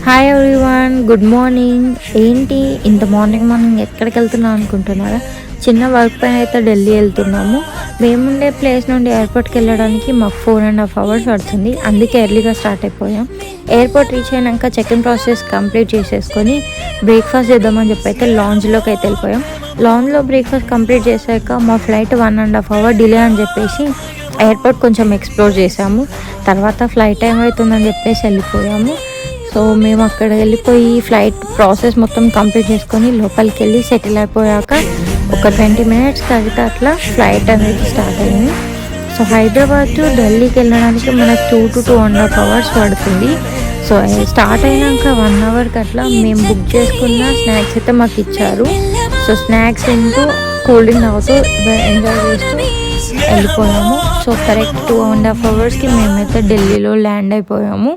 Hi everyone, good morning. ఏంటి ఇంత morning ఎక్కడికి వెళ్తున్నాం అనుకుంటున్నారా? చిన్న వర్క్ పైన అయితే ఢిల్లీ వెళ్తున్నాము. మేముండే ప్లేస్ నుండి ఎయిర్పోర్ట్కి వెళ్ళడానికి మాకు 4.5 hours పడుతుంది. అందుకే ఎర్లీగా స్టార్ట్ అయిపోయాం. ఎయిర్పోర్ట్ రీచ్ అయినాక చెక్ ఇన్ ప్రాసెస్ కంప్లీట్ చేసేసుకొని బ్రేక్ఫాస్ట్ చేద్దామని చెప్పి అయితే లాంజ్లోకి అయితే వెళ్ళిపోయాం. లాంజ్లో బ్రేక్ఫాస్ట్ కంప్లీట్ చేశాక మా ఫ్లైట్ 1.5 hour డిలే అని చెప్పేసి ఎయిర్పోర్ట్ కొంచెం ఎక్స్ప్లోర్ చేసాము. తర్వాత ఫ్లైట్ టైం అవుతుందని చెప్పేసి వెళ్ళిపోయాము. సో మేము అక్కడ వెళ్ళిపోయి ఫ్లైట్ ప్రాసెస్ మొత్తం కంప్లీట్ చేసుకొని లోపలికి వెళ్ళి సెటిల్ అయిపోయాక ఒక 20 minutes తర్వాత అట్లా ఫ్లైట్ అనేది స్టార్ట్ అయింది. సో హైదరాబాద్ టు ఢిల్లీకి వెళ్ళడానికి మనకు 2 to 2.5 hours పడుతుంది. సో స్టార్ట్ అయినాక 1 hourకి అట్లా మేము బుక్ చేసుకున్న స్నాక్స్ అయితే మాకు ఇచ్చారు. సో స్నాక్స్ తింటూ కూల్ డ్రింక్ తాగుతూ ఎంజాయ్ చేస్తూ వెళ్ళిపోయాము. సో కరెక్ట్ 2.5 hours మేమైతే ఢిల్లీలో ల్యాండ్ అయిపోయాము.